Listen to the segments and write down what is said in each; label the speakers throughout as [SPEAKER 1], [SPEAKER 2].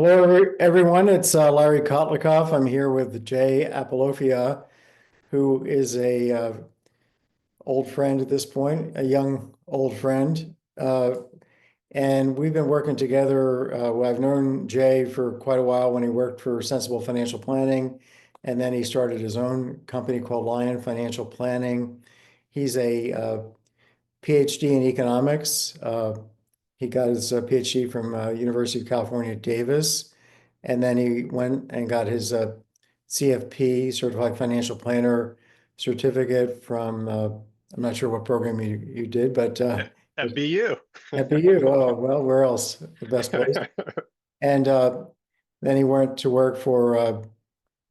[SPEAKER 1] Hello, everyone. It's Larry Kotlikoff. I'm here with Jay Abolofia, who is a old friend at this point, a young old friend. And we've been working together. Well, I've known Jay for quite a while when he worked for Sensible Financial Planning, and then he started his own company called Lyon Financial Planning. He's a PhD in economics. He got his PhD from University of California, Davis, and then he went and got his CFP, Certified Financial Planner certificate from, I'm not sure what program you did, but
[SPEAKER 2] At BU.
[SPEAKER 1] at BU. Oh, well, where else? The best place. And then he went to work for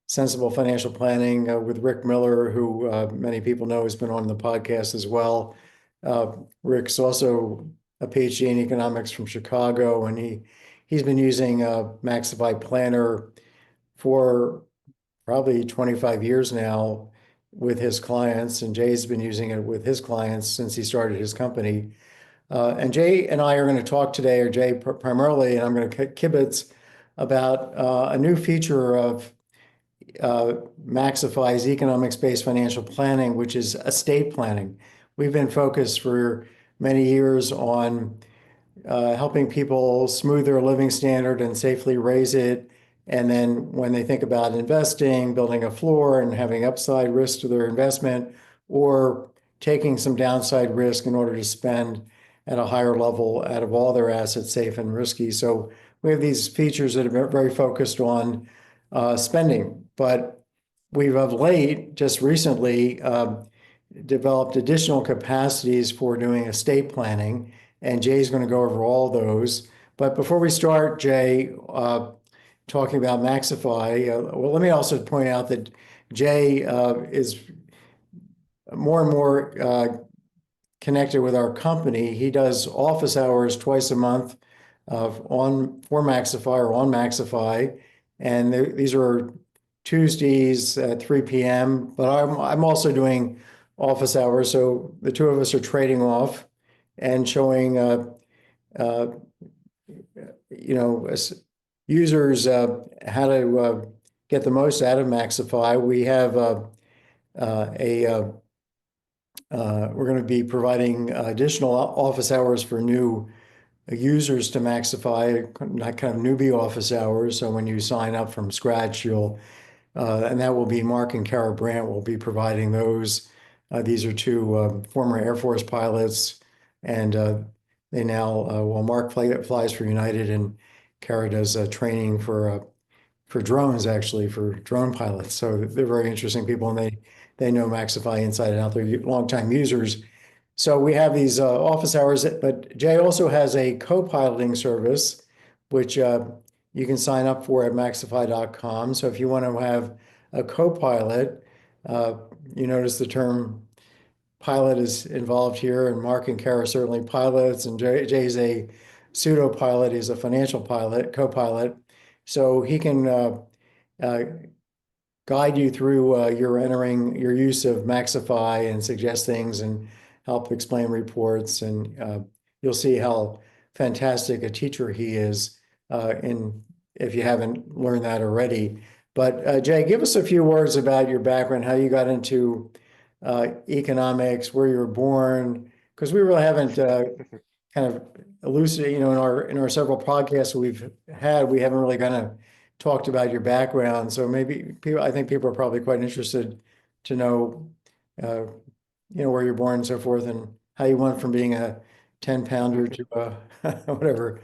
[SPEAKER 1] Sensible Financial Planning with Rick Miller, who many people know has been on the podcast as well. Rick's also a PhD in economics from Chicago, and he's been using MaxiFi Planner for probably 25 years now with his clients, and Jay's been using it with his clients since he started his company. And Jay and I are going to talk today, or Jay primarily, and I'm going to kibitz about a new feature of MaxiFi's economics-based financial planning, which is estate planning. We've been focused for many years on helping people smooth their living standard and safely raise it. And then when they think about investing, building a floor and having upside risk to their investment, or taking some downside risk in order to spend at a higher level out of all their assets, safe and risky. So we have these features that are very focused on spending, but we've of late, just recently, developed additional capacities for doing estate planning, and Jay's going to go over all those. But before we start, Jay, talking about MaxiFi, well, let me also point out that Jay is more and more connected with our company. He does office hours twice a month for MaxiFi or on MaxiFi, and these are Tuesdays at 3 p.m. But I'm also doing office hours, so the two of us are trading off and showing users how to get the most out of MaxiFi. We have we're going to be providing additional office hours for new users to MaxiFi, not kind of newbie office hours. So when you sign up from scratch, and that will be Mark and Kara Brandt will be providing those. These are two former Air Force pilots, and they now, well, Mark flies for United, and Kara does training for drones, actually, for drone pilots. So they're very interesting people, and they know MaxiFi inside and out. They're longtime users. So we have these office hours, but Jay also has a co-piloting service, which you can sign up for at MaxiFi.com. So if you want to have a co-pilot, you notice the term pilot is involved here, and Mark and Kara are certainly pilots, and Jay's a pseudo pilot. He's a financial pilot, co-pilot. So he can guide you through your use of MaxiFi and suggest things and help explain reports. And you'll see how fantastic a teacher he is if you haven't learned that already. But Jay, give us a few words about your background, how you got into economics, where you were born, because we really haven't kind of elucidated, in our several podcasts we've had, we haven't really kind of talked about your background. So maybe I think people are probably quite interested to know, where you're born and so forth, and how you went from being a 10-pounder to whatever.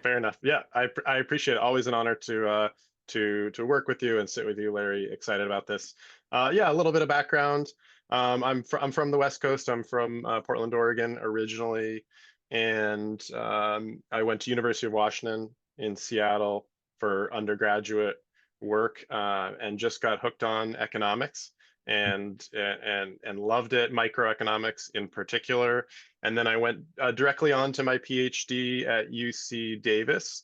[SPEAKER 2] Fair enough. Yeah, I appreciate it. Always an honor to work with you and sit with you, Larry. Excited about this. Yeah, a little bit of background. I'm from the West Coast. I'm from Portland, Oregon originally, and I went to University of Washington in Seattle for undergraduate work, and just got hooked on economics and loved it, microeconomics in particular. And then I went directly on to my PhD at UC Davis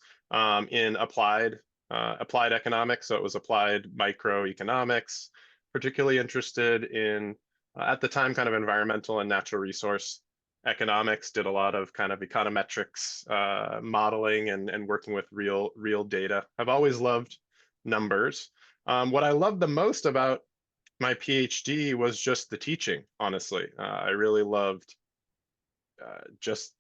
[SPEAKER 2] in applied economics. So it was applied microeconomics, particularly interested in, at the time, kind of environmental and natural resource economics, did a lot of kind of econometrics modeling and working with real data. I've always loved numbers. What I loved the most about my PhD was just the teaching, honestly. I really loved just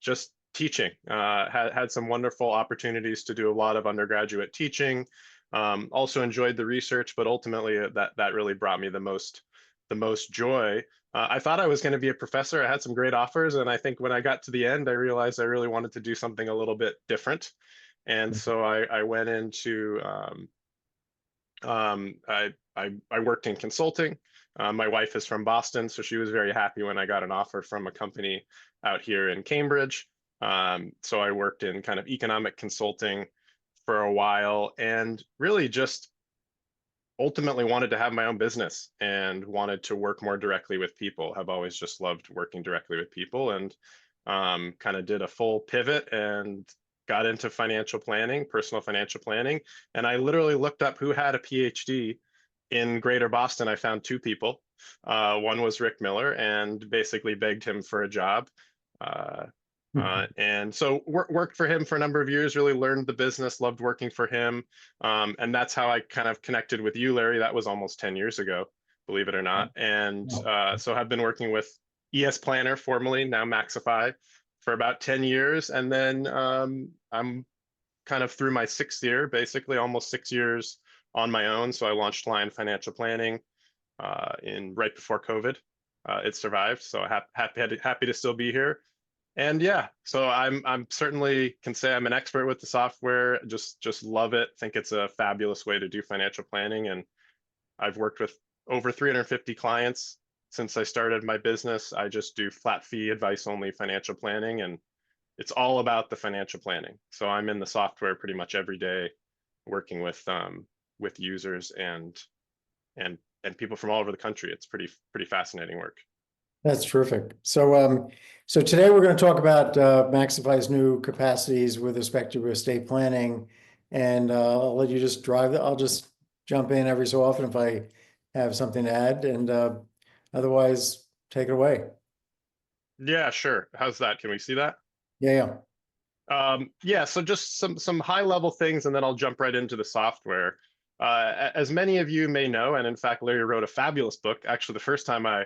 [SPEAKER 2] teaching. Had some wonderful opportunities to do a lot of undergraduate teaching. Also enjoyed the research, but ultimately that really brought me the most joy. I thought I was going to be a professor. I had some great offers, and I think when I got to the end, I realized I really wanted to do something a little bit different. And so I went into I worked in consulting. My wife is from Boston, so she was very happy when I got an offer from a company out here in Cambridge. So I worked in kind of economic consulting for a while, and really just ultimately wanted to have my own business and wanted to work more directly with people. Have always just loved working directly with people, and kind of did a full pivot and got into financial planning, personal financial planning. And I literally looked up who had a PhD in Greater Boston. I found two people. One was Rick Miller, and basically begged him for a job. And so worked for him for a number of years, really learned the business, loved working for him. And that's how I kind of connected with you, Larry. That was almost 10 years ago, believe it or not. And so I've been working with ES Planner, formerly, now MaxiFi, for about 10 years. And then I'm kind of through my 6th year, basically almost 6 years on my own. So I launched Lyon Financial Planning in right before COVID. It survived, so happy to still be here. And yeah, so I'm certainly can say I'm an expert with the software. Just love it. Think it's a fabulous way to do financial planning. And I've worked with over 350 clients since I started my business. I just do flat fee advice only financial planning, and it's all about the financial planning. So I'm in the software pretty much every day, working with users and people from all over the country. It's pretty fascinating work.
[SPEAKER 1] That's terrific. So, so today we're going to talk about MaxiFi's new capacities with respect to estate planning, and I'll let you just drive. I'll just jump in every so often if I have something to add, and otherwise, take it away.
[SPEAKER 2] Yeah, sure. How's that? Can we see that?
[SPEAKER 1] Yeah,
[SPEAKER 2] Yeah. So just some high level things, and then I'll jump right into the software. As many of you may know, and in fact, Larry wrote a fabulous book. Actually, the first time I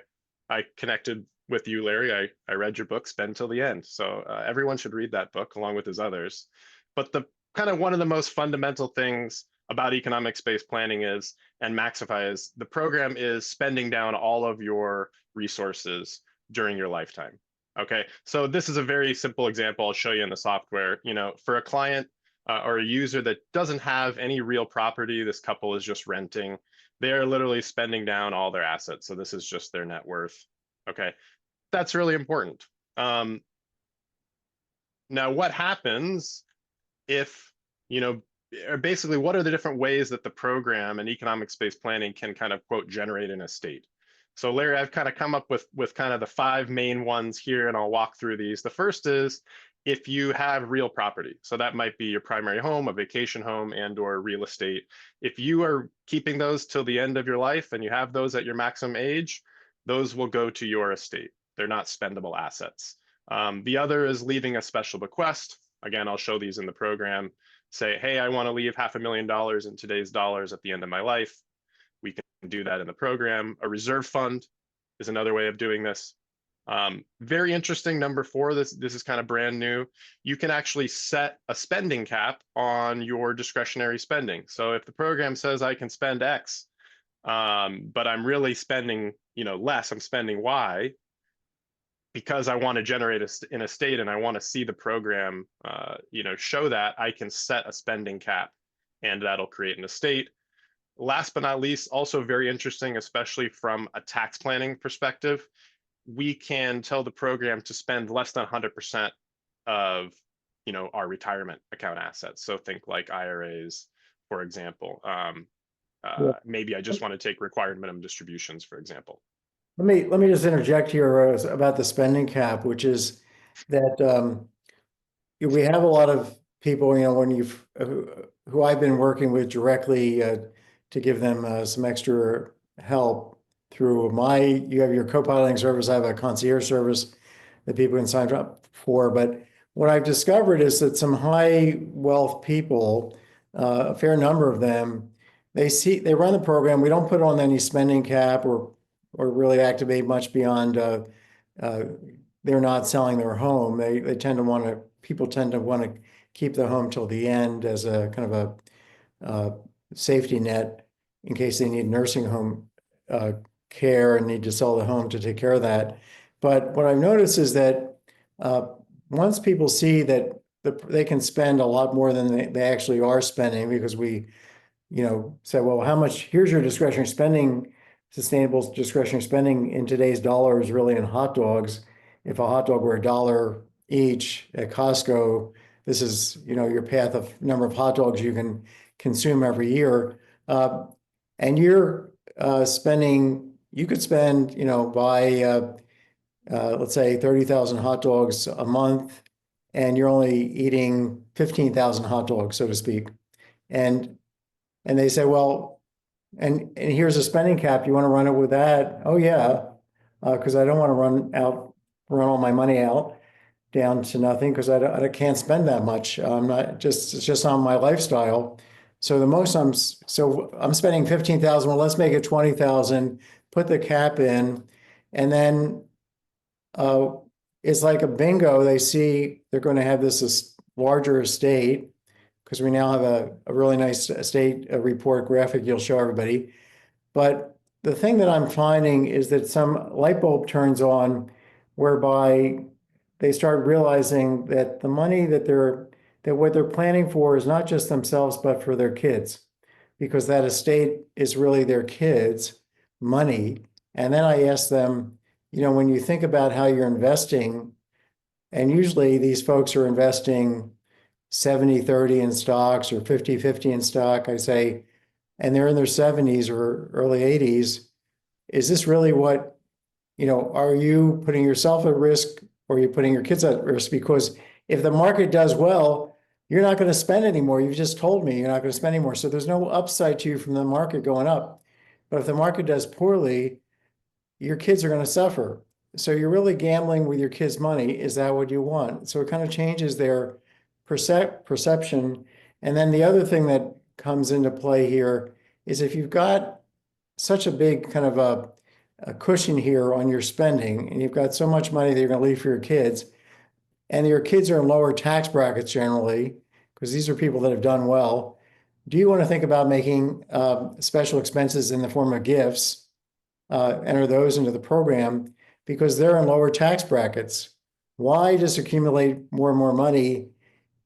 [SPEAKER 2] connected with you, Larry, I read your book, Spend Till the End. So everyone should read that book along with his others. But the kind of one of the most fundamental things about economics-based planning is, and MaxiFi is, the program is spending down all of your resources during your lifetime. Okay, so this is a very simple example I'll show you in the software. You know, for a client or a user that doesn't have any real property, this couple is just renting, they're literally spending down all their assets. So this is just their net worth. Okay, that's really important. Now, what happens if, you know, basically what are the different ways that the program and economics-based planning can kind of, quote, generate an estate? So Larry, I've kind of come up with kind of the 5 main ones here, and I'll walk through these. The first is if you have real property. So that might be your primary home, a vacation home, and or real estate. If you are keeping those till the end of your life and you have those at your maximum age, those will go to your estate. They're not spendable assets. The other is leaving a special bequest. Again, I'll show these in the program. Say, hey, I want to leave $500,000 in today's dollars at the end of my life. We can do that in the program. A reserve fund is another way of doing this. Very interesting, number 4, this is kind of brand new. You can actually set a spending cap on your discretionary spending. So if the program says I can spend X, but I'm really spending, you know, less, I'm spending Y, because I want to generate an estate and I want to see the program, you know, show that, I can set a spending cap, and that'll create an estate. Last but not least, also very interesting, especially from a tax planning perspective, we can tell the program to spend less than 100% of, you know, our retirement account assets. So think like IRAs, for example. Maybe I just want to take required minimum distributions, for example.
[SPEAKER 1] let me just interject here about the spending cap, which is that we have a lot of people, you know, when you've who I've been working with directly to give them some extra help through you have your co-piloting service, I have a concierge service. that people can sign up for. But what I've discovered is that some high wealth people, a fair number of them, they run the program. We don't put on any spending cap or really activate much beyond uh, they're not selling their home. They tend to want to people tend to want to keep the home till the end as a kind of a safety net in case they need nursing home care and need to sell the home to take care of that. But what I've noticed is that once people see that they can spend a lot more than they actually are spending, because we, say, well, how much, here's your discretionary spending, sustainable discretionary spending in today's dollars really in hot dogs. If a hot dog were $1 each at Costco, this is, your path of number of hot dogs you can consume every year. And you're you could spend, buy, let's say 30,000 hot dogs a month, and you're only eating 15,000 hot dogs, so to speak. And they say, well, and here's a spending cap. You want to run it with that? Oh yeah, because I don't want to run all my money out down to nothing, because I can't spend that much. It's just on my lifestyle. So I'm spending 15,000. Well, let's make it 20,000. Put the cap in, and then it's like a bingo. They see they're going to have this larger estate, because we now have a really nice estate report graphic you'll show everybody. But the thing that I'm finding is that some light bulb turns on, whereby they start realizing that the money that what they're planning for is not just themselves, but for their kids, because that estate is really their kids' money. And then I ask them, when you think about how you're investing, and usually these folks are investing 70-30 in stocks or 50-50 in stock, I say, and they're in their 70s or early 80s, is this really what, are you putting yourself at risk, or are you putting your kids at risk? Because if the market does well, you're not going to spend anymore. You've just told me you're not going to spend anymore. So there's no upside to you from the market going up. But if the market does poorly, your kids are going to suffer. So you're really gambling with your kids' money. Is that what you want? So it kind of changes their perception. And then the other thing that comes into play here is, if you've got such a big kind of a cushion here on your spending, and you've got so much money that you're going to leave for your kids, and your kids are in lower tax brackets generally, because these are people that have done well, do you want to think about making special expenses in the form of gifts, enter those into the program, because they're in lower tax brackets? Why just accumulate more and more money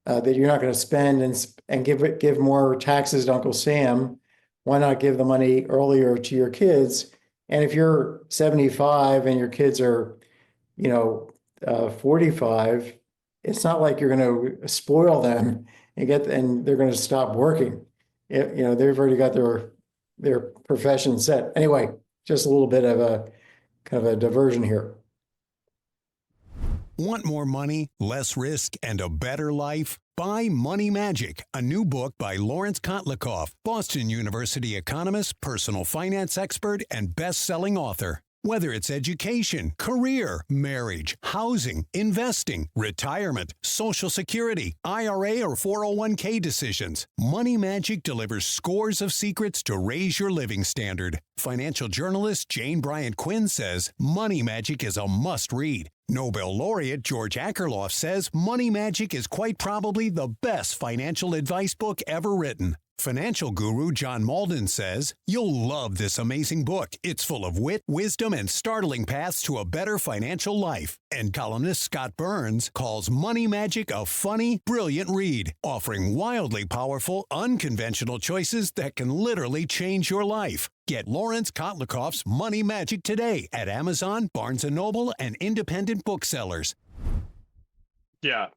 [SPEAKER 1] that you're not going to spend and give more taxes to Uncle Sam? Why not give the money earlier to your kids? And if you're 75 and your kids are, 45, it's not like you're going to spoil them and they're going to stop working. They've already got their profession set. Anyway, just a little bit of a kind of a diversion here.
[SPEAKER 3] Want more money, less risk, and a better life? Buy Money Magic, a new book by Lawrence Kotlikoff, Boston University economist, personal finance expert, and best-selling author. Whether it's education, career, marriage, housing, investing, retirement, Social Security, IRA, or 401k decisions, Money Magic delivers scores of secrets to raise your living standard. Financial journalist Jane Bryant Quinn says Money Magic is a must-read. Nobel laureate George Akerlof says Money Magic is quite probably the best financial advice book ever written. Financial guru John Malden says, you'll love this amazing book. It's full of wit, wisdom, and startling paths to a better financial life. And columnist Scott Burns calls Money Magic a funny, brilliant read, offering wildly powerful, unconventional choices that can literally change your life. Get Lawrence Kotlikoff's Money Magic today at Amazon, Barnes & Noble, and independent booksellers.
[SPEAKER 2] Yeah,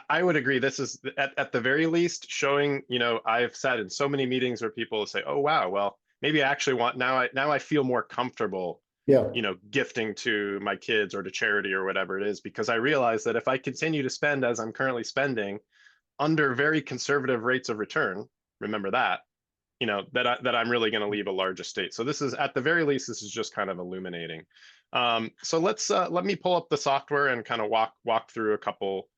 [SPEAKER 2] I would agree. This is at the very least showing, I've sat in so many meetings where people say, oh, wow, well, maybe I actually want now I feel more comfortable,
[SPEAKER 1] Yeah.
[SPEAKER 2] Gifting to my kids or to charity or whatever it is, because I realize that if I continue to spend as I'm currently spending under very conservative rates of return, remember that, that I'm really going to leave a large estate. So this is, at the very least, this is just kind of illuminating. So let me pull up the software and kind of walk through a couple,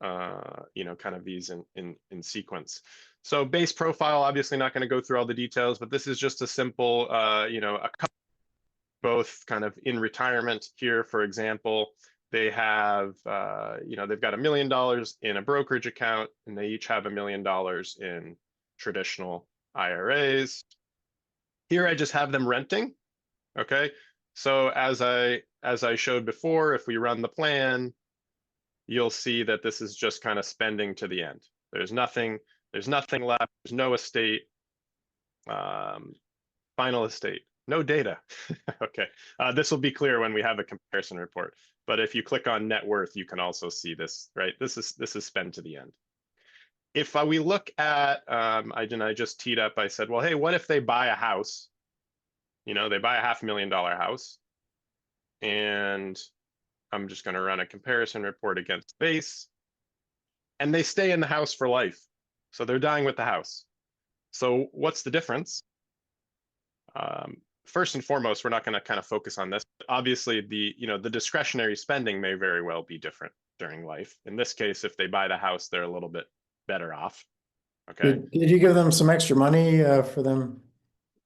[SPEAKER 2] kind of these in sequence. So base profile, obviously not going to go through all the details, but this is just a simple, a couple, both kind of in retirement here, for example. They have, they've got $1 million in a brokerage account, and they each have $1 million in traditional IRAs. Here, I just have them renting. Okay. So as I showed before, if we run the plan, you'll see that this is just kind of spending to the end. There's nothing left. There's no estate, final estate, no data. Okay. This will be clear when we have a comparison report. But if you click on net worth, you can also see this, right? This is spend to the end. If we look at, I just teed up, I said, well, hey, what if they buy a house? They buy a $500,000 house, and I'm just going to run a comparison report against base, and they stay in the house for life. So they're dying with the house. So what's the difference? First and foremost, we're not going to kind of focus on this. Obviously, the discretionary spending may very well be different during life. In this case, if they buy the house, they're a little bit better off. Okay.
[SPEAKER 1] Did you give them some extra money for them?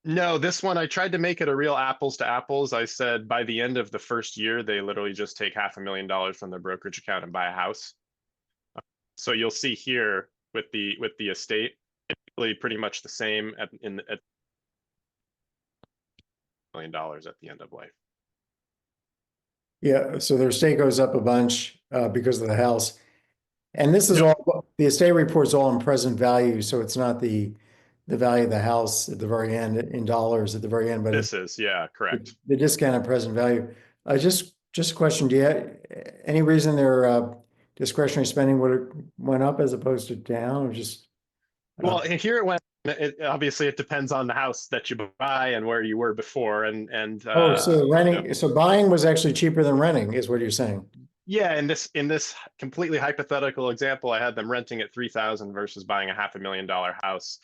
[SPEAKER 2] No, this one, I tried to make it a real apples to apples. I said by the end of the first year, they literally just take $500,000 from their brokerage account and buy a house. So you'll see here with the estate, it's really pretty much the same at $1 million at the end of life.
[SPEAKER 1] Yeah, so their estate goes up a bunch because of the house. And this is all, the estate report's all in present value, so it's not the value of the house at the very end in dollars at the very end, but
[SPEAKER 2] this is, yeah, correct.
[SPEAKER 1] The discounted present value. Just a question, do you have any reason their discretionary spending went up as opposed to down, or just?
[SPEAKER 2] Well, here it went. Obviously, it depends on the house that you buy and where you were before, and
[SPEAKER 1] so renting, so buying was actually cheaper than renting, is what you're saying?
[SPEAKER 2] Yeah, in this completely hypothetical example, I had them renting at $3,000 versus buying a $500,000 house.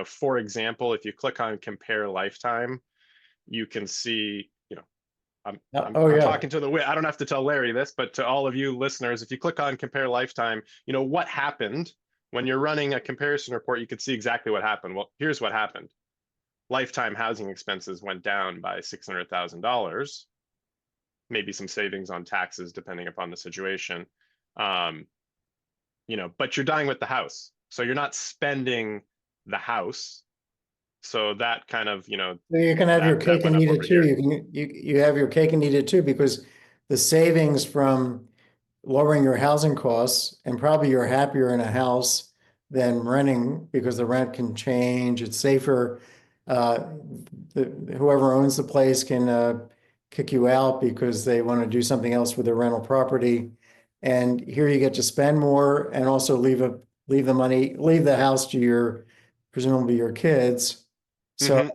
[SPEAKER 2] For example, if you click on compare lifetime, you can see, I'm talking to I don't have to tell Larry this, but to all of you listeners, if you click on compare lifetime, what happened when you're running a comparison report, you could see exactly what happened. Well, here's what happened. Lifetime housing expenses went down by $600,000. Maybe some savings on taxes, depending upon the situation. But you're dying with the house. So you're not spending the house. So that kind of,
[SPEAKER 1] So you can have your cake and eat it too. You have your cake and eat it too, because the savings from lowering your housing costs, and probably you're happier in a house than renting because the rent can change. It's safer. Whoever owns the place can kick you out because they want to do something else with their rental property. And here you get to spend more and also leave the house to presumably your kids. So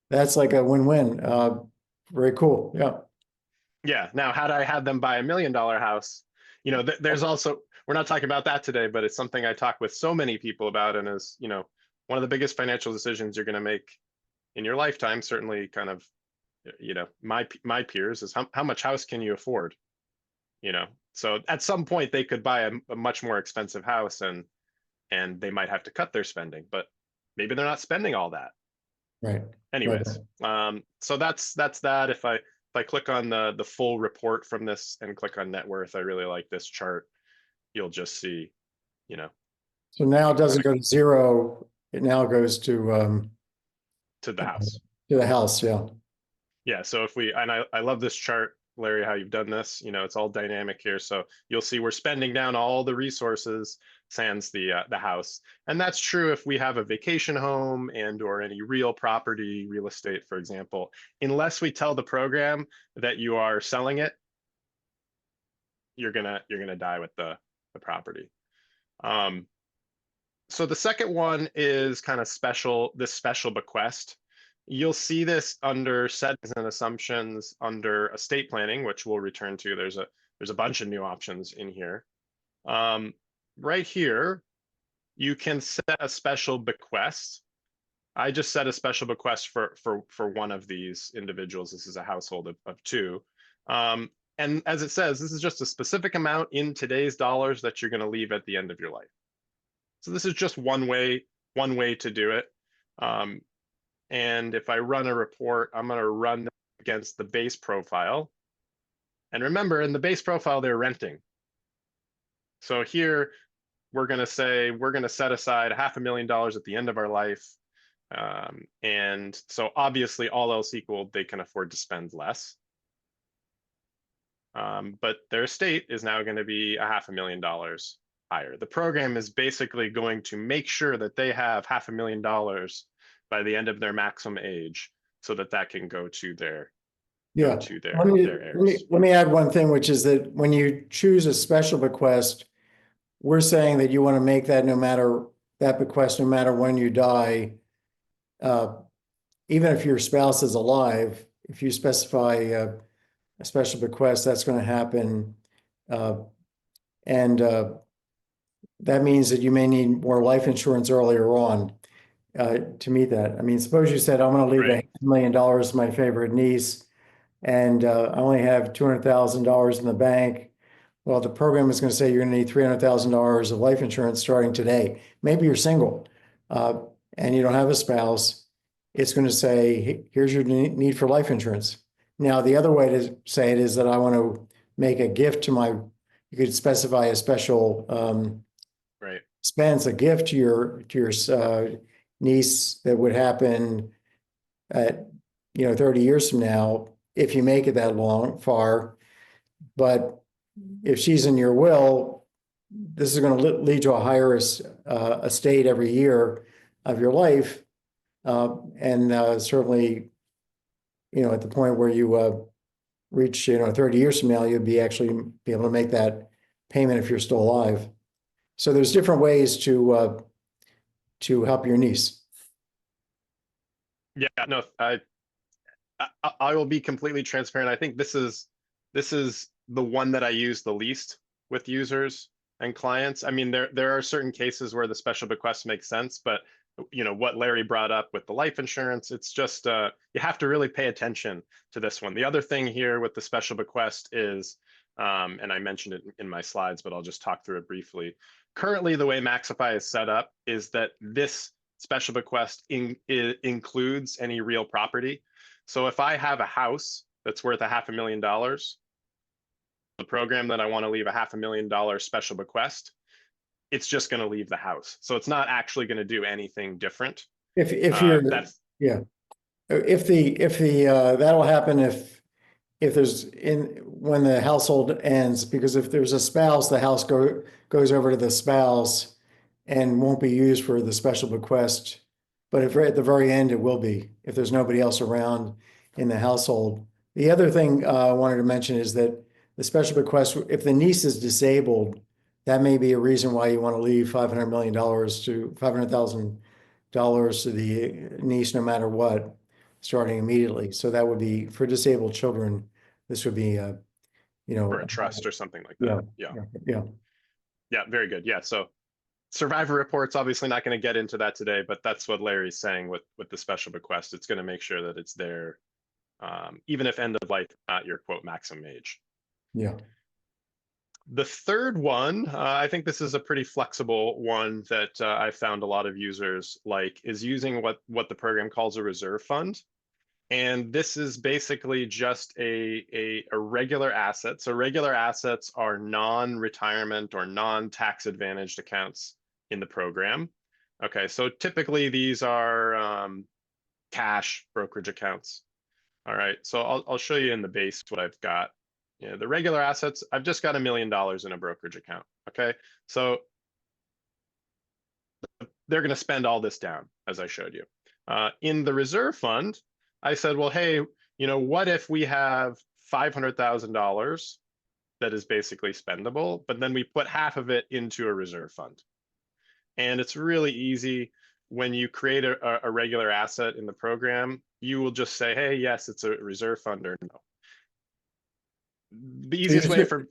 [SPEAKER 1] that's like a win-win. Very cool. Yeah.
[SPEAKER 2] Yeah. Now, had I had them buy $1 million house, there's also, we're not talking about that today, but it's something I talk with so many people about, and is, one of the biggest financial decisions you're going to make in your lifetime, certainly kind of, my peers, is how much house can you afford? So at some point they could buy a much more expensive house, and they might have to cut their spending, but maybe they're not spending all that.
[SPEAKER 1] Right.
[SPEAKER 2] Anyways, so that's that. If I click on the full report from this and click on net worth, I really like this chart. You'll just see,
[SPEAKER 1] So now it doesn't go to zero. It now goes to
[SPEAKER 2] the house.
[SPEAKER 1] To the house, yeah.
[SPEAKER 2] Yeah. So if I love this chart, Larry, how you've done this. It's all dynamic here. So you'll see we're spending down all the resources sans the house. And that's true if we have a vacation home or any real property, real estate, for example. Unless we tell the program that you are selling it, you're gonna die with the property. So the second one is kind of this special bequest. You'll see this under settings and assumptions under estate planning, which we'll return to. There's a bunch of new options in here. Right here, you can set a special bequest. I just set a special bequest for one of these individuals. This is a household of two. And as it says, this is just a specific amount in today's dollars that you're going to leave at the end of your life. So this is just one way to do it. And if I run a report, I'm going to run against the base profile. And remember, in the base profile, they're renting. So here, we're going to say we're going to set aside $500,000 at the end of our life. And so obviously, all else equal, they can afford to spend less. But their estate is now going to be $500,000 higher. The program is basically going to make sure that they have $500,000 by the end of their maximum age, so that that can go to their
[SPEAKER 1] Yeah.
[SPEAKER 2] their heirs.
[SPEAKER 1] Let me add one thing, which is that when you choose a special bequest, we're saying that you want to make that bequest, no matter when you die, even if your spouse is alive, if you specify a special bequest, that's going to happen. And that means that you may need more life insurance earlier on to meet that. I mean, suppose you said, I'm going to leave
[SPEAKER 2] Right.
[SPEAKER 1] $500,000 to my favorite niece, and I only have $200,000 in the bank. Well, the program is going to say you're going to need $300,000 of life insurance starting today. Maybe you're single and you don't have a spouse. It's going to say, "Hey, here's your need for life insurance." Now, the other way to say it is that I want to make a gift to you could specify a special
[SPEAKER 2] Right.
[SPEAKER 1] expense, a gift to your niece that would happen at 30 years from now, if you make it that far. But if she's in your will, this is going to lead to a higher estate every year of your life. And certainly, at the point where you reach, 30 years from now, you'd be able to make that payment if you're still alive. So there's different ways to help your niece.
[SPEAKER 2] Yeah, no, I will be completely transparent. I think this is the one that I use the least with users and clients. I mean, there are certain cases where the special bequest makes sense, but what Larry brought up with the life insurance, it's just you have to really pay attention to this one. The other thing here with the special bequest is, and I mentioned it in my slides, but I'll just talk through it briefly. Currently, the way MaxiFi is set up is that this special bequest includes any real property. So if I have a house that's worth $500,000, the program that I want to leave $500,000 special bequest, it's just going to leave the house. So it's not actually going to do anything different.
[SPEAKER 1] If you're that'll happen if there's when the household ends, because if there's a spouse, the house goes over to the spouse and won't be used for the special bequest. But if at the very end, it will be, if there's nobody else around in the household. The other thing I wanted to mention is that the special bequest, if the niece is disabled, that may be a reason why you want to leave $500,000 to the niece, no matter what, starting immediately. So that would be for disabled children. This would be,
[SPEAKER 2] for a trust or something like that. Yeah. Very good. Yeah. So survivor report's obviously not going to get into that today, but that's what Larry's saying with the special bequest. It's going to make sure that it's there, even if end of life is not your quote maximum age.
[SPEAKER 1] Yeah.
[SPEAKER 2] The third one, I think this is a pretty flexible one that I found a lot of users like, is using what the program calls a reserve fund. And this is basically just a regular asset. So regular assets are non-retirement or non-tax advantaged accounts in the program. Okay, so typically these are cash brokerage accounts. All right, so I'll show you in the base what I've got. The regular assets, I've just got $1 million in a brokerage account. Okay, so they're going to spend all this down, as I showed you. In the reserve fund, I said, well, hey, what if we have $500,000 that is basically spendable, but then we put half of it into a reserve fund? And it's really easy. When you create a regular asset in the program, you will just say, hey, yes, it's a reserve fund, or no. The easiest way for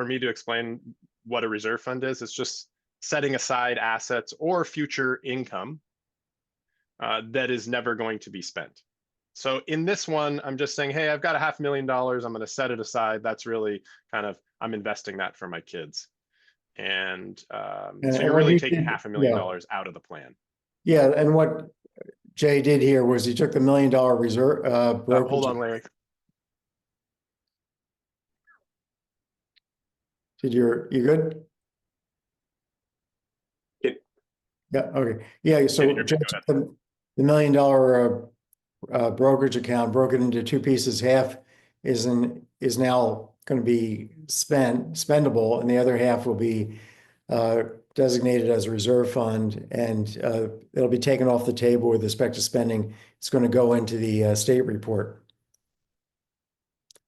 [SPEAKER 2] me to explain what a reserve fund is just setting aside assets or future income that is never going to be spent. So in this one, I'm just saying, hey, I've got $500,000. I'm going to set it aside. That's really kind of, I'm investing that for my kids. And so you're
[SPEAKER 1] what
[SPEAKER 2] really
[SPEAKER 1] he
[SPEAKER 2] taking
[SPEAKER 1] did-
[SPEAKER 2] $500,000 out of the plan.
[SPEAKER 1] Yeah, and what Jay did here was he took the $1 million reserve brokerage.
[SPEAKER 2] Hold on, Larry.
[SPEAKER 1] You good? Yeah, okay. Yeah, so
[SPEAKER 2] You're good,
[SPEAKER 1] Jay
[SPEAKER 2] go
[SPEAKER 1] took
[SPEAKER 2] ahead.
[SPEAKER 1] the $1 million brokerage account, broke it into two pieces. Half is now going to be spendable, and the other half will be designated as a reserve fund, and it'll be taken off the table with respect to spending. It's going to go into the state report.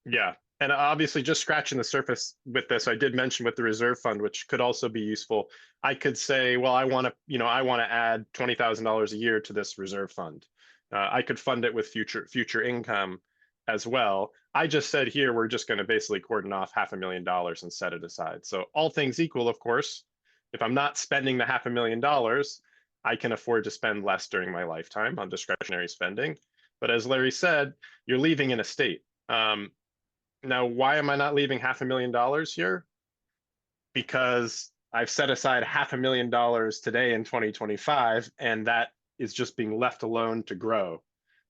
[SPEAKER 2] Yeah. And obviously just scratching the surface with this, I did mention with the reserve fund, which could also be useful. I could say, well, I want to add $20,000 a year to this reserve fund. I could fund it with future income as well. I just said here, we're just going to basically cordon off $500,000 and set it aside. So all things equal, of course, if I'm not spending the $500,000, I can afford to spend less during my lifetime on discretionary spending. But as Larry said, you're leaving an estate. Now, why am I not leaving $500,000 here? Because I've set aside $500,000 today in 2025, and that is just being left alone to grow.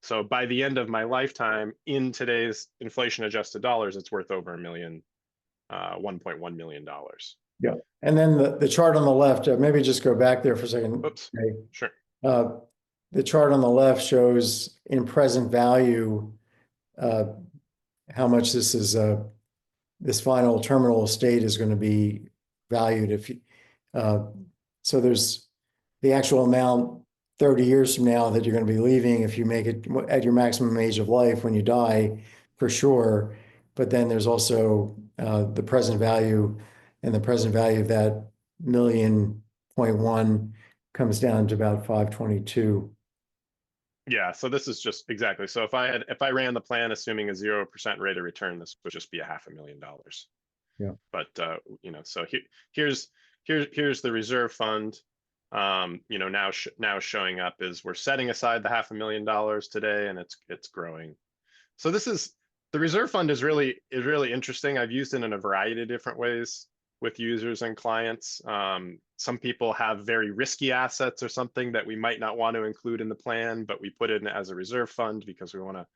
[SPEAKER 2] So by the end of my lifetime, in today's inflation-adjusted dollars, it's worth over $1.1 million.
[SPEAKER 1] Yeah, and then the chart on the left, maybe just go back there for a second.
[SPEAKER 2] Oops,
[SPEAKER 1] Okay.
[SPEAKER 2] sure.
[SPEAKER 1] The chart on the left shows in present value how much this final terminal estate is going to be valued. So there's the actual amount 30 years from now that you're going to be leaving if you make it at your maximum age of life when you die, for sure. But then there's also the present value, and the present value of that 1.1 comes down to about 522.
[SPEAKER 2] Yeah, so this is just exactly. So if I ran the plan assuming a 0% rate of return, this would just be $500,000.
[SPEAKER 1] Yeah.
[SPEAKER 2] But so here's the reserve fund. Now showing up is we're setting aside the $500,000 today, and it's growing. So the reserve fund is really interesting. I've used it in a variety of different ways with users and clients. Some people have very risky assets or something that we might not want to include in the plan, but we put it in as a reserve fund because we want to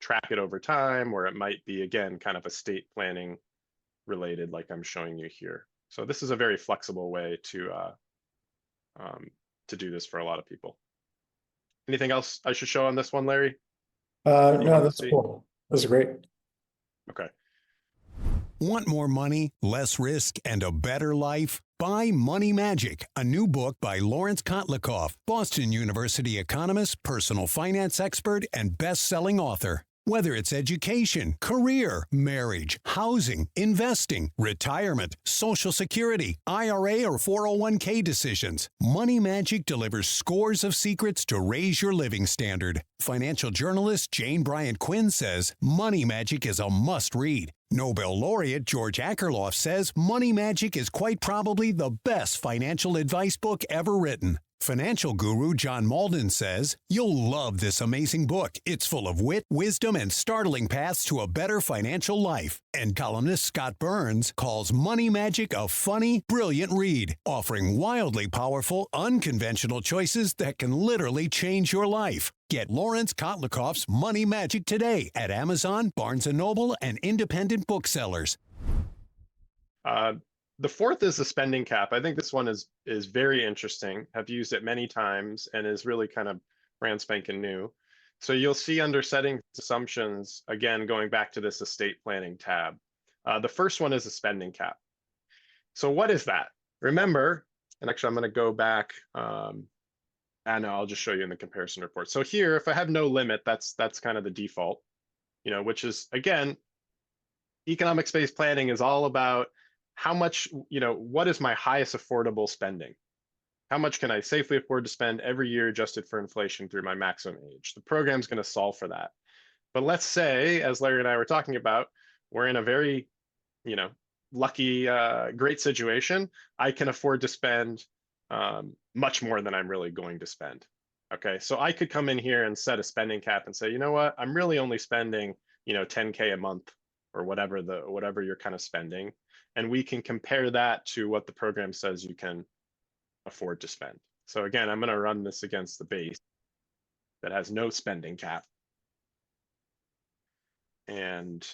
[SPEAKER 2] track it over time, or it might be, again, kind of estate planning related, like I'm showing you here. So this is a very flexible way to do this for a lot of people. Anything else I should show on this one, Larry?
[SPEAKER 1] No, that's cool. That's great.
[SPEAKER 2] Okay.
[SPEAKER 3] Want more money, less risk, and a better life? Buy Money Magic, a new book by Lawrence Kotlikoff, Boston University economist, personal finance expert, and best-selling author. Whether it's education, career, marriage, housing, investing, retirement, Social Security, IRA, or 401k decisions, Money Magic delivers scores of secrets to raise your living standard. Financial journalist Jane Bryant Quinn says Money Magic is a must-read. Nobel laureate George Akerlof says Money Magic is quite probably the best financial advice book ever written. Financial guru John Malden says, you'll love this amazing book. It's full of wit, wisdom, and startling paths to a better financial life. And columnist Scott Burns calls Money Magic a funny, brilliant read, offering wildly powerful, unconventional choices that can literally change your life. Get Lawrence Kotlikoff's Money Magic today at Amazon, Barnes & Noble, and independent booksellers.
[SPEAKER 2] The fourth is the spending cap. I think this one is very interesting. I've used it many times and is really kind of brand spanking new. So you'll see under settings assumptions, again, going back to this estate planning tab. The first one is a spending cap. So what is that? Remember, and actually I'm going to go back. And I'll just show you in the comparison report. So here, if I have no limit, that's kind of the default, which is, again, economics-based planning is all about how much, what is my highest affordable spending? How much can I safely afford to spend every year adjusted for inflation through my maximum age? The program's going to solve for that. But let's say, as Larry and I were talking about, we're in a very, lucky, great situation. I can afford to spend much more than I'm really going to spend. Okay, so I could come in here and set a spending cap and say, you know what, I'm really only spending, 10K a month or whatever you're kind of spending. And we can compare that to what the program says you can afford to spend. So again, I'm going to run this against the base that has no spending cap. And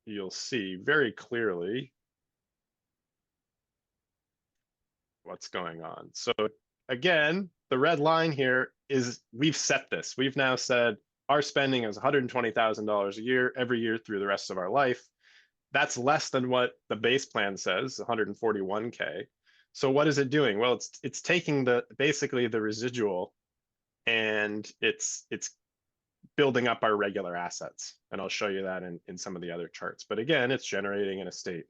[SPEAKER 2] you'll see very clearly what's going on. So again, the red line here is we've set this. We've now said our spending is $120,000 a year, every year through the rest of our life. That's less than what the base plan says, 141K. So what is it doing? Well, it's taking basically the residual, and it's building up our regular assets. And I'll show you that in some of the other charts. But again, it's generating an estate.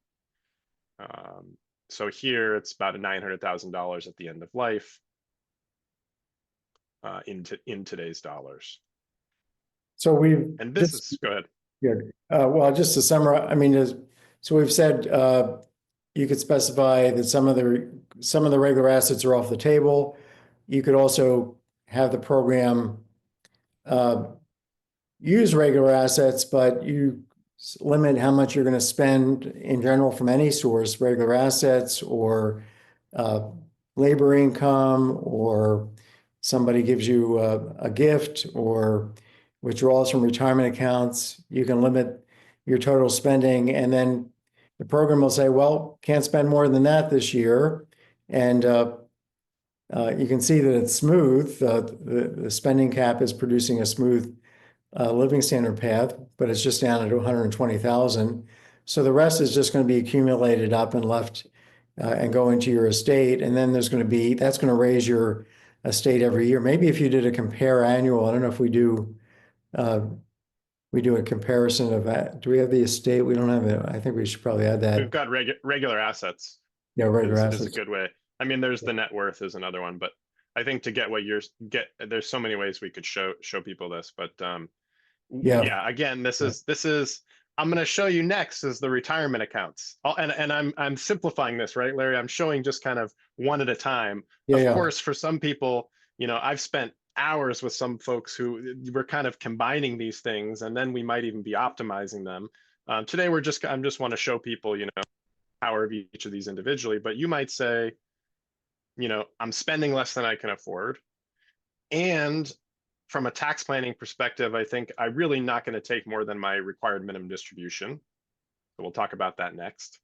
[SPEAKER 2] So here it's about $900,000 at the end of life in today's dollars.
[SPEAKER 1] So
[SPEAKER 2] And this is, go ahead.
[SPEAKER 1] Yeah. Well, just to summarize, I mean, so we've said you could specify that some of the regular assets are off the table. You could also have the program use regular assets, but you limit how much you're going to spend in general from any source, regular assets or labor income, or somebody gives you a gift, or withdrawals from retirement accounts. You can limit your total spending, and then the program will say, well, can't spend more than that this year. And you can see that it's smooth. The spending cap is producing a smooth living standard path, but it's just down to 120,000. So the rest is just going to be accumulated up and left and go into your estate. And then that's going to raise your estate every year. Maybe if you did a compare annual, I don't know if we do a comparison of that. Do we have the estate? We don't have it. I think we should probably add that.
[SPEAKER 2] We've got regular assets.
[SPEAKER 1] Yeah, regular assets
[SPEAKER 2] is a good way. I mean, there's the net worth is another one, but I think to get what there's so many ways we could show people this, but yeah, again, this is I'm going to show you next is the retirement accounts. And I'm simplifying this, right, Larry? I'm showing just kind of one at a time. Of course, for some people, I've spent hours with some folks who we're kind of combining these things, and then we might even be optimizing them. Today, I just want to show people, power of each of these individually, but you might say, I'm spending less than I can afford. And from a tax planning perspective, I think I'm really not going to take more than my required minimum distribution. So we'll talk about that next.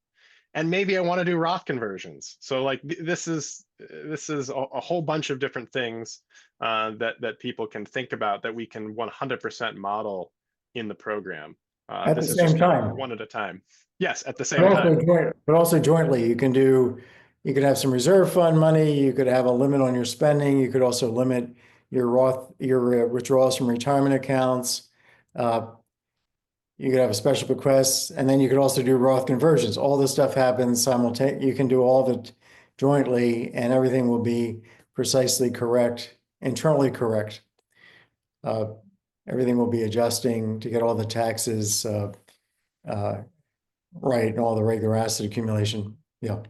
[SPEAKER 2] And maybe I want to do Roth conversions. So like this is a whole bunch of different things that people can think about that we can 100% model in the program.
[SPEAKER 1] At the same time,
[SPEAKER 2] one at a time. Yes, at the same time.
[SPEAKER 1] But also jointly, you could have some reserve fund money. You could have a limit on your spending. You could also limit your withdrawals from retirement accounts. You could have a special bequest, and then you could also do Roth conversions. All this stuff happens simultaneously. You can do all of it jointly, and everything will be precisely correct, internally correct. Everything will be adjusting to get all the taxes right and all the regular asset accumulation. Yeah.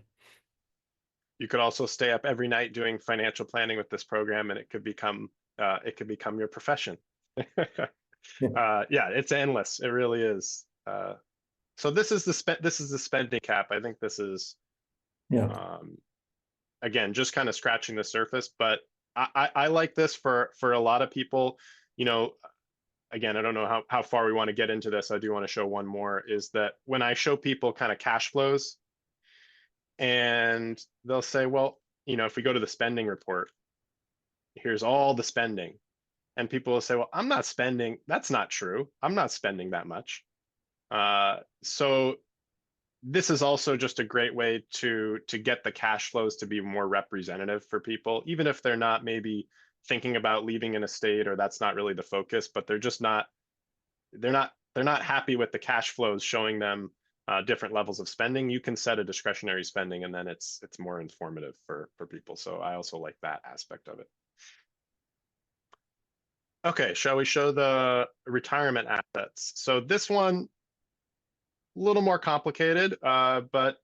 [SPEAKER 2] You could also stay up every night doing financial planning with this program, and it could become your profession. Yeah, it's endless. It really is. So this is the spending cap. I think this is, again, just kind of scratching the surface. But I like this for a lot of people. Again, I don't know how far we want to get into this. I do want to show one more. Is that when I show people kind of cash flows, and they'll say, well, if we go to the spending report, here's all the spending. And people will say, well, I'm not spending. That's not true. I'm not spending that much. So this is also just a great way to get the cash flows to be more representative for people, even if they're not maybe thinking about leaving an estate, or that's not really the focus, but they're not happy with the cash flows showing them different levels of spending. You can set a discretionary spending, and then it's more informative for people. So I also like that aspect of it. Okay, shall we show the retirement assets? So this one, a little more complicated, but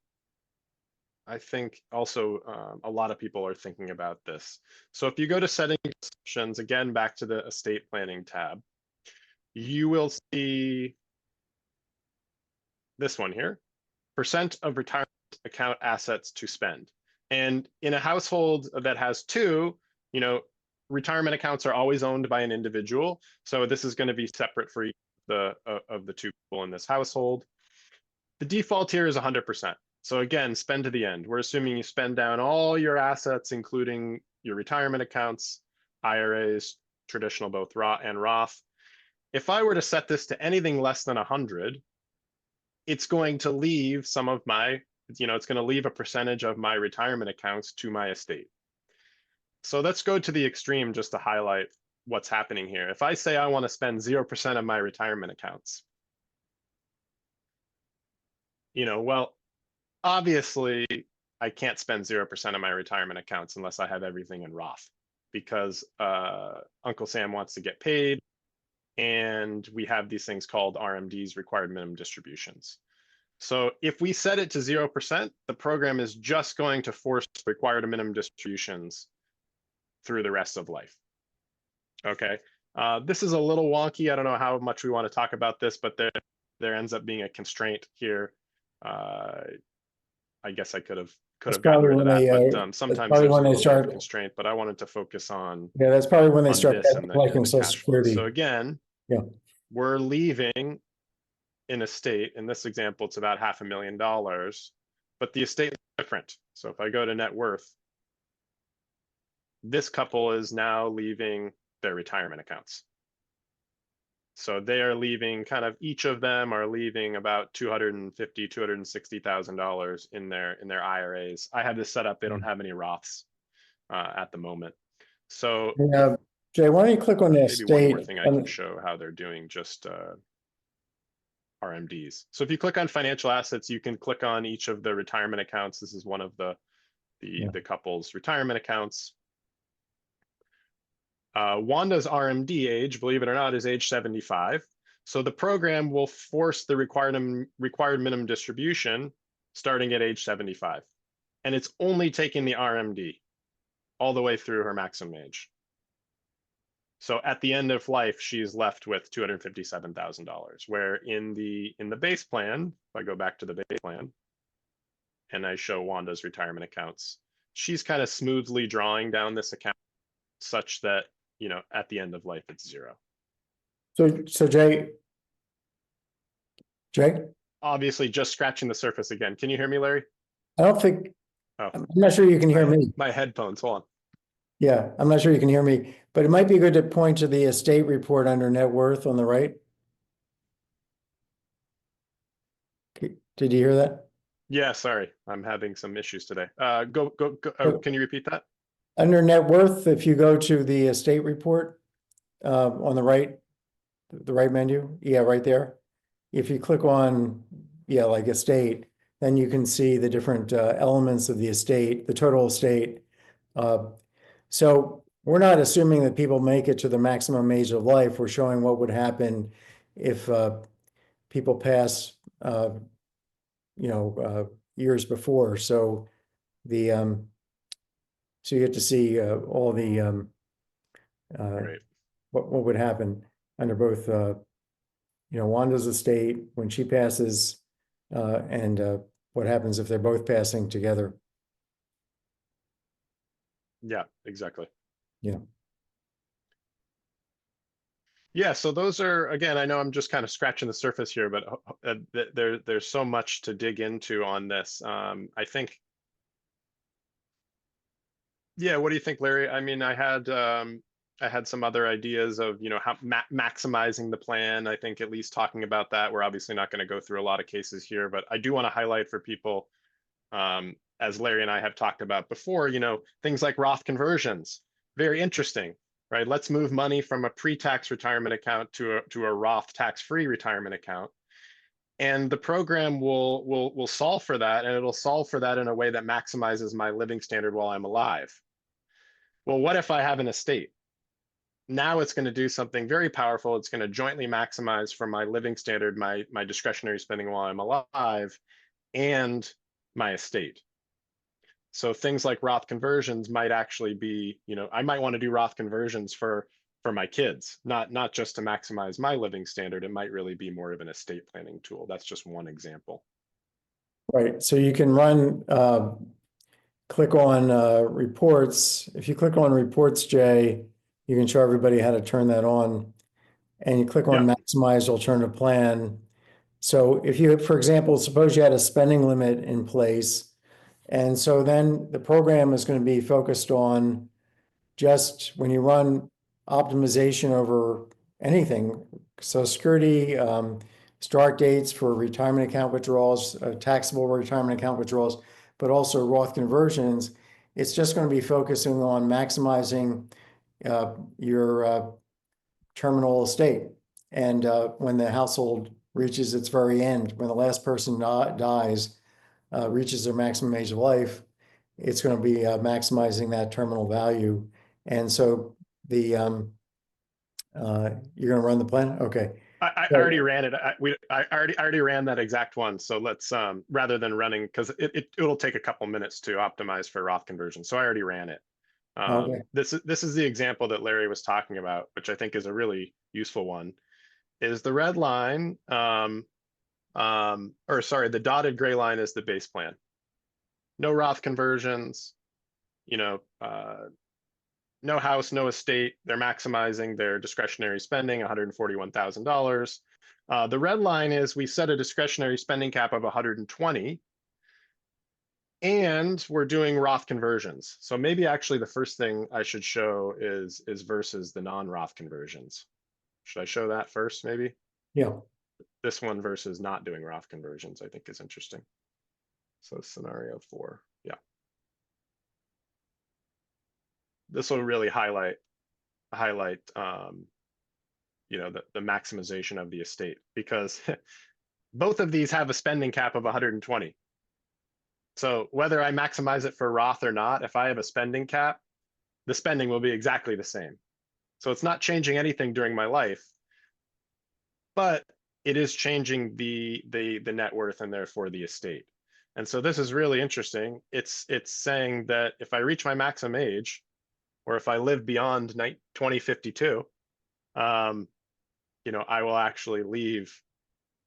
[SPEAKER 2] I think also a lot of people are thinking about this. So if you go to settings options, again, back to the estate planning tab, you will see this one here, percent of retirement account assets to spend. And in a household that has two, you know, retirement accounts are always owned by an individual. So this is going to be separate for each of the two people in this household. The default here is 100%. So again, spend to the end. We're assuming you spend down all your assets, including your retirement accounts, IRAs, traditional both Roth and Roth. If I were to set this to anything less than 100, it's going to leave some of my, it's going to leave a percentage of my retirement accounts to my estate. So let's go to the extreme just to highlight what's happening here. If I say I want to spend 0% of my retirement accounts, well, obviously I can't spend 0% of my retirement accounts unless I have everything in Roth, because Uncle Sam wants to get paid, and we have these things called RMDs, required minimum distributions. So if we set it to 0%, the program is just going to force required minimum distributions through the rest of life. Okay, this is a little wonky. I don't know how much we want to talk about this, but there ends up being a constraint here. I guess I could have gotten rid of that, but sometimes there's a little bit of constraint. But I wanted to focus on
[SPEAKER 1] that's probably when they start
[SPEAKER 2] collecting
[SPEAKER 1] Social Security.
[SPEAKER 2] So again, we're leaving an estate. In this example, it's about $500,000, but the estate is different. So if I go to net worth, this couple is now leaving their retirement accounts. So they are leaving, kind of each of them are leaving about $250,000, $260,000 in their IRAs. I have this set up. They don't have any Roths at the moment. So
[SPEAKER 1] Jay, why don't you click on the estate?
[SPEAKER 2] Maybe one more thing I can show how they're doing just RMDs. So if you click on financial assets, you can click on each of the retirement accounts. This is one of the couple's retirement accounts. Wanda's RMD age, believe it or not, is age 75. So the program will force the required minimum distribution starting at age 75. And it's only taking the RMD all the way through her maximum age. So at the end of life, she's left with $257,000, where in the base plan, if I go back to the base plan and I show Wanda's retirement accounts, she's kind of smoothly drawing down this account such that, at the end of life, it's zero.
[SPEAKER 1] So Jay,
[SPEAKER 2] obviously just scratching the surface again. Can you hear me, Larry?
[SPEAKER 1] I don't think, I'm not sure you can hear me.
[SPEAKER 2] My headphones, hold on.
[SPEAKER 1] Yeah, I'm not sure you can hear me, but it might be good to point to the estate report under net worth on the right. Did you hear that?
[SPEAKER 2] Yeah, sorry, I'm having some issues today. Go. Can you repeat that?
[SPEAKER 1] Under net worth, if you go to the estate report on the right menu, right there. If you click on, like estate, then you can see the different elements of the estate, the total estate. So we're not assuming that people make it to the maximum age of life. We're showing what would happen if people pass, years before. So so you get to see all the what would happen under both Wanda's estate when she passes and what happens if they're both passing together.
[SPEAKER 2] Yeah, exactly.
[SPEAKER 1] Yeah,
[SPEAKER 2] so those are, again, I know I'm just kind of scratching the surface here, but there's so much to dig into on this. I think, what do you think, Larry? I mean, I had some other ideas of, how maximizing the plan. I think at least talking about that, we're obviously not going to go through a lot of cases here, but I do want to highlight for people, as Larry and I have talked about before, things like Roth conversions, very interesting, right? Let's move money from a pre-tax retirement account to a Roth tax-free retirement account. And the program will solve for that, and it'll solve for that in a way that maximizes my living standard while I'm alive. Well, what if I have an estate? Now it's going to do something very powerful. It's going to jointly maximize for my living standard, my discretionary spending while I'm alive, and my estate. So things like Roth conversions might actually be, I might want to do Roth conversions for my kids, not just to maximize my living standard. It might really be more of an estate planning tool. That's just one example.
[SPEAKER 1] Right. So you can run, click on reports. If you click on reports, Jay, you can show everybody how to turn that on. And you click on
[SPEAKER 2] Yeah.
[SPEAKER 1] maximize alternative plan. So if you, for example, suppose you had a spending limit in place, and so then the program is going to be focused on just when you run optimization over anything, Social Security, start dates for retirement account withdrawals, taxable retirement account withdrawals, but also Roth conversions, it's just going to be focusing on maximizing your terminal estate. And when the household reaches its very end, when the last person dies, reaches their maximum age of life, it's going to be maximizing that terminal value. And so the you're going to run the plan? Okay.
[SPEAKER 2] I
[SPEAKER 1] So-
[SPEAKER 2] already ran it. I already ran that exact one. So let's rather than running, because it'll take a couple minutes to optimize for Roth conversion. So I already ran it.
[SPEAKER 1] Okay.
[SPEAKER 2] This is the example that Larry was talking about, which I think is a really useful one. Is the red line, or sorry, the dotted gray line is the base plan. No Roth conversions, no house, no estate. They're maximizing their discretionary spending, $141,000. The red line is we set a discretionary spending cap of 120, and we're doing Roth conversions. So maybe actually the first thing I should show is versus the non-Roth conversions. Should I show that first, maybe?
[SPEAKER 1] Yeah.
[SPEAKER 2] This one versus not doing Roth conversions, I think is interesting. So scenario 4, yeah. This will really highlight the maximization of the estate, because both of these have a spending cap of 120. So whether I maximize it for Roth or not, if I have a spending cap, the spending will be exactly the same. So it's not changing anything during my life, but it is changing the net worth and therefore the estate. And so this is really interesting. It's saying that if I reach my maximum age, or if I live beyond 2052, I will actually leave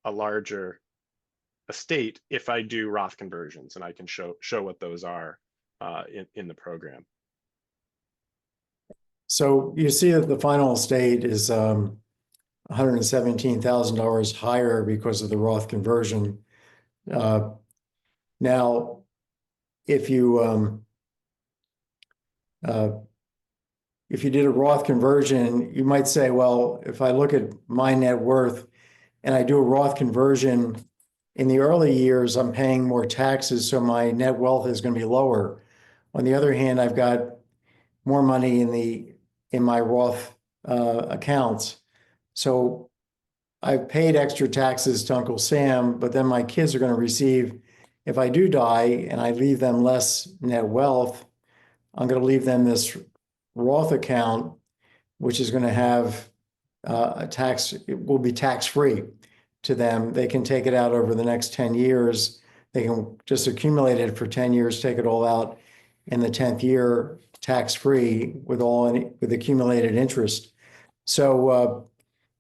[SPEAKER 2] a larger estate if I do Roth conversions, and I can show what those are in the program.
[SPEAKER 1] So you see that the final estate is $117,000 higher because of the Roth conversion. Now, if you did a Roth conversion, you might say, well, if I look at my net worth and I do a Roth conversion, in the early years, I'm paying more taxes, so my net wealth is going to be lower. On the other hand, I've got more money in my Roth accounts. So I've paid extra taxes to Uncle Sam, but then my kids are going to receive, if I do die and I leave them less net wealth, I'm going to leave them this Roth account, which is going to have it will be tax-free to them. They can take it out over the next 10 years. They can just accumulate it for 10 years, take it all out in the 10th year, tax-free with accumulated interest. So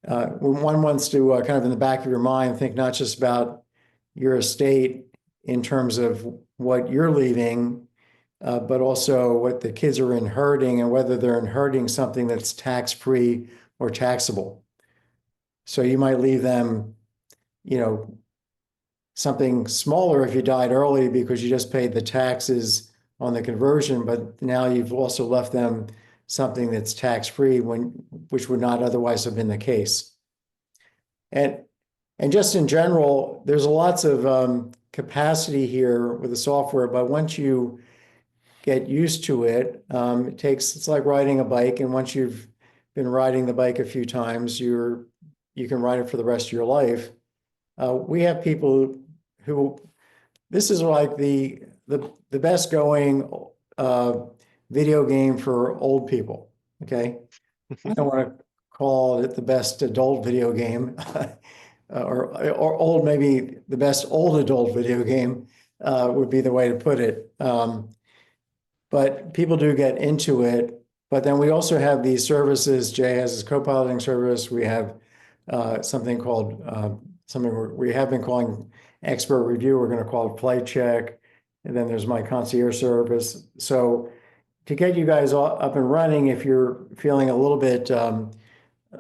[SPEAKER 1] when one wants to kind of in the back of your mind, think not just about your estate in terms of what you're leaving, but also what the kids are inheriting and whether they're inheriting something that's tax-free or taxable. So you might leave them, something smaller if you died early because you just paid the taxes on the conversion, but now you've also left them something that's tax-free which would not otherwise have been the case. And just in general, there's lots of capacity here with the software, but once you get used to it, it's like riding a bike, and once you've been riding the bike a few times, you can ride it for the rest of your life. We have people who, this is like the best going video game for old people. Okay, I don't want to call it the best adult video game, or old, maybe the best old adult video game would be the way to put it. but people do get into it. But then we also have these services. Jay has his co-piloting service. We have something called we have been calling expert review. We're going to call it flight check. And then there's my concierge service. So to get you guys all up and running, if you're feeling a little bit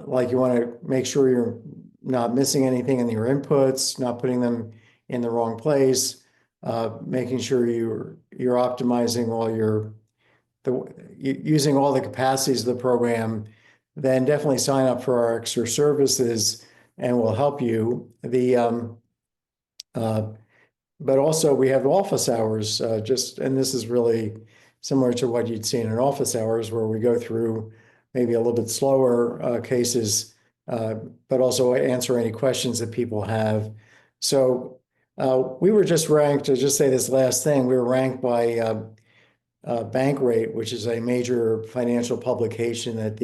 [SPEAKER 1] like you want to make sure you're not missing anything in your inputs, not putting them in the wrong place, making sure you're optimizing all using all the capacities of the program, then definitely sign up for our extra services and we'll help you. But also we have office hours, and this is really similar to what you'd see in an office hours, where we go through maybe a little bit slower cases, but also answer any questions that people have. So we were just ranked, to just say this last thing, we were ranked by Bankrate, which is a major financial publication that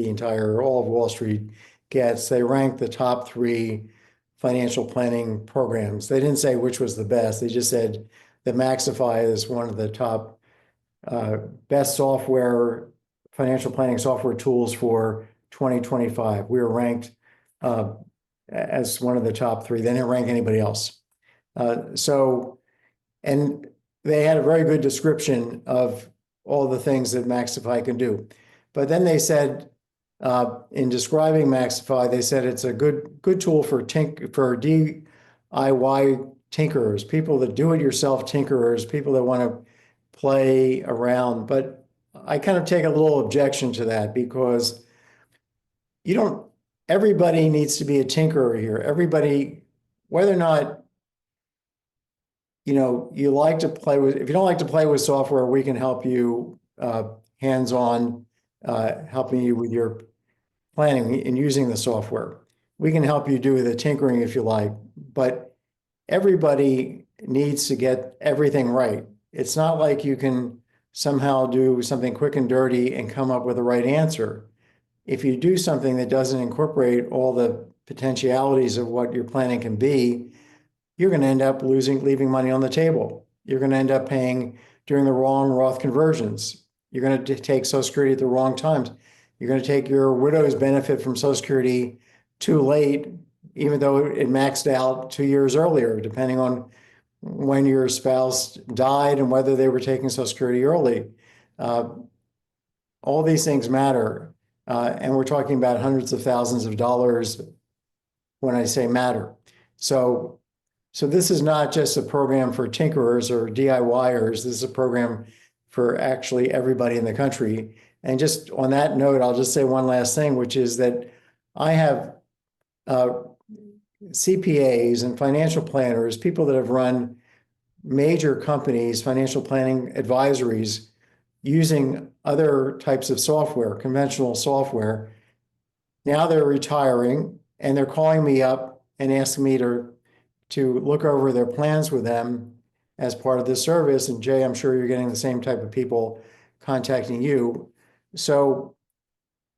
[SPEAKER 1] all of Wall Street gets. They ranked the top 3 financial planning programs. They didn't say which was the best. They just said that MaxiFi is one of the top best financial planning software tools for 2025. We were ranked as one of the top 3. They didn't rank anybody else. And they had a very good description of all the things that MaxiFi can do. But then they said, in describing MaxiFi, they said it's a good tool for DIY tinkerers, people that do-it-yourself tinkerers, people that want to play around. But I kind of take a little objection to that, because everybody needs to be a tinkerer here. Everybody, whether or not you like to play with, if you don't like to play with software, we can help you hands-on, helping you with your planning and using the software. We can help you do the tinkering if you like, but everybody needs to get everything right. It's not like you can somehow do something quick and dirty and come up with the right answer. If you do something that doesn't incorporate all the potentialities of what your planning can be, you're going to end up leaving money on the table. You're going to end up doing the wrong Roth conversions. You're going to take Social Security at the wrong times. You're going to take your widow's benefit from Social Security too late, even though it maxed out 2 years earlier, depending on when your spouse died and whether they were taking Social Security early. All these things matter. And we're talking about hundreds of thousands of dollars when I say matter. So this is not just a program for tinkerers or DIYers. This is a program for actually everybody in the country. And just on that note, I'll just say one last thing, which is that I have CPAs and financial planners, people that have run major companies, financial planning advisories, using other types of software, conventional software. Now they're retiring and they're calling me up and asking me to look over their plans with them as part of this service. And Jay, I'm sure you're getting the same type of people contacting you. So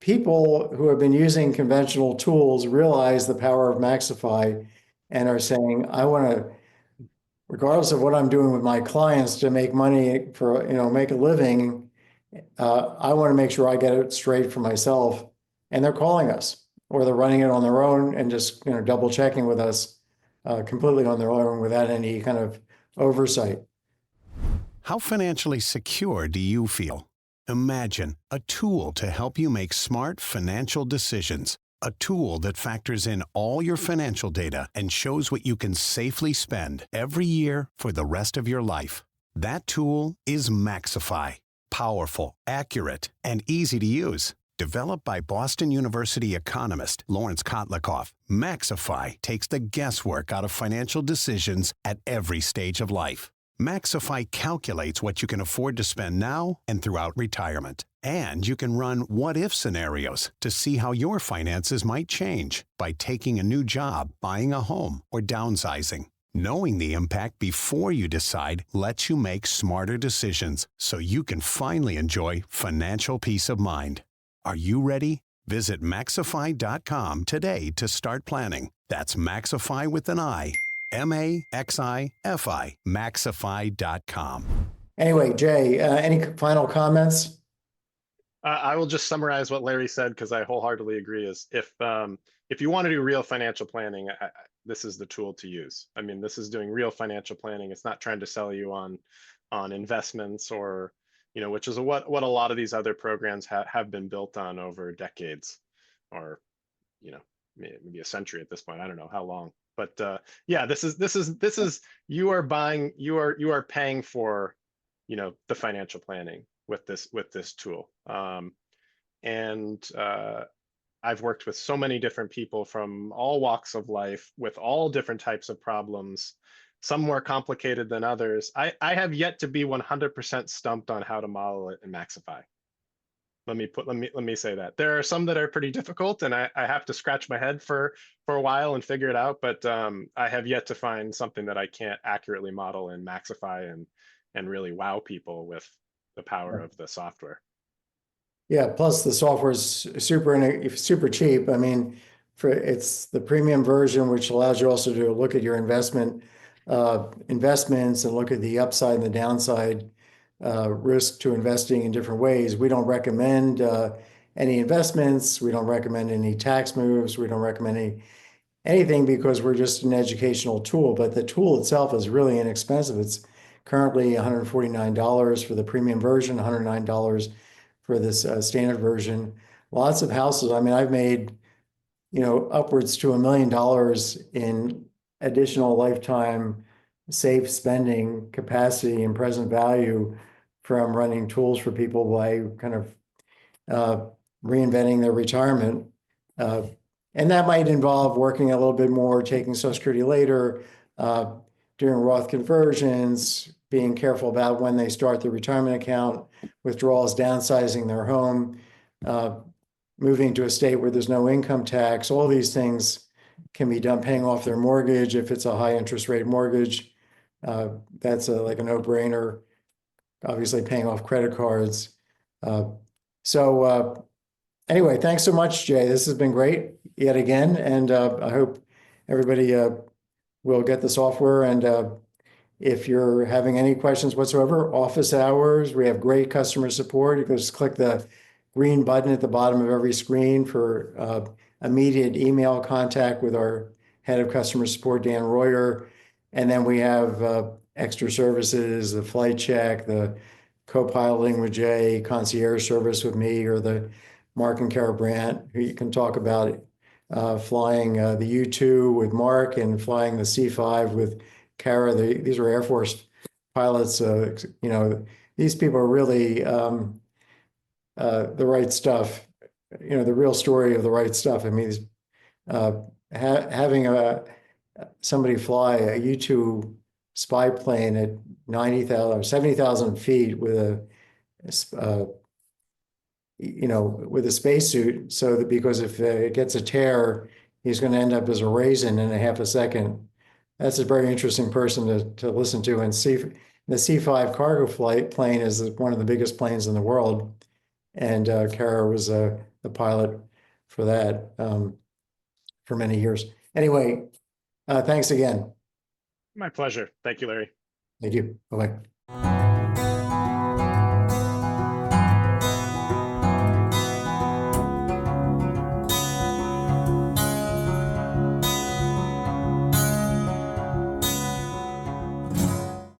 [SPEAKER 1] people who have been using conventional tools realize the power of MaxiFi and are saying, I want to, regardless of what I'm doing with my clients to make money make a living, I want to make sure I get it straight for myself. And they're calling us, or they're running it on their own and just double checking with us completely on their own without any kind of oversight.
[SPEAKER 3] How financially secure do you feel? Imagine a tool to help you make smart financial decisions. A tool that factors in all your financial data and shows what you can safely spend every year for the rest of your life. That tool is MaxiFi. Powerful, accurate, and easy to use. Developed by Boston University economist Lawrence Kotlikoff, MaxiFi takes the guesswork out of financial decisions at every stage of life. MaxiFi calculates what you can afford to spend now and throughout retirement. And you can run what-if scenarios to see how your finances might change by taking a new job, buying a home, or downsizing. Knowing the impact before you decide lets you make smarter decisions so you can finally enjoy financial peace of mind. Are you ready? Visit MaxiFi.com today to start planning. That's MaxiFi with an I. MaxiFi. MaxiFi.com.
[SPEAKER 1] Anyway, Jay, any final comments?
[SPEAKER 2] I will just summarize what Larry said because I wholeheartedly agree. Is if you want to do real financial planning, this is the tool to use. I mean, this is doing real financial planning. It's not trying to sell you on investments or which is what a lot of these other programs have been built on over decades, or maybe a century at this point. I don't know how long, but yeah, this is you are paying for the financial planning with this tool. And I've worked with so many different people from all walks of life with all different types of problems, some more complicated than others. I have yet to be 100% stumped on how to model it in MaxiFi. Let me say that there are some that are pretty difficult, and I have to scratch my head for a while and figure it out. But I have yet to find something that I can't accurately model in MaxiFi and really wow people with the power of the software.
[SPEAKER 1] Yeah, plus the software is super cheap. I mean, it's the premium version, which allows you also to look at your investments and look at the upside and the downside risk to investing in different ways. We don't recommend any investments. We don't recommend any tax moves. We don't recommend anything because we're just an educational tool. But the tool itself is really inexpensive. It's currently $149 for the premium version, $109 for this standard version. Lots of houses. I mean, I've made, upwards to $1 million in additional lifetime safe spending capacity and present value from running tools for people by kind of reinventing their retirement. And that might involve working a little bit more, taking Social Security later, doing Roth conversions, being careful about when they start the retirement account, withdrawals, downsizing their home, moving to a state where there's no income tax. All these things can be done, paying off their mortgage if it's a high interest rate mortgage. That's like a no-brainer. Obviously paying off credit cards. Anyway, thanks so much, Jay. This has been great yet again. And I hope everybody will get the software. And if you're having any questions whatsoever, office hours, we have great customer support. You can just click the green button at the bottom of every screen for immediate email contact with our head of customer support, Dan Royer. And then we have extra services, the flight check, the co-piloting with Jay, concierge service with me, or the Mark and Kara Brandt, who you can talk about flying the U-2 with Mark and flying the C-5 with Kara. These are Air Force pilots. These people are really the right stuff. The real story of the right stuff. I mean, having somebody fly a U-2 spy plane at 90,000 or 70,000 feet with a spacesuit, so that because if it gets a tear, he's going to end up as a raisin in a half a second. That's a very interesting person to listen to. And the C-5 cargo plane is one of the biggest planes in the world. And Kara was the pilot for that for many years. Anyway, thanks again.
[SPEAKER 2] My pleasure. Thank you, Larry.
[SPEAKER 1] Thank you. Bye-bye.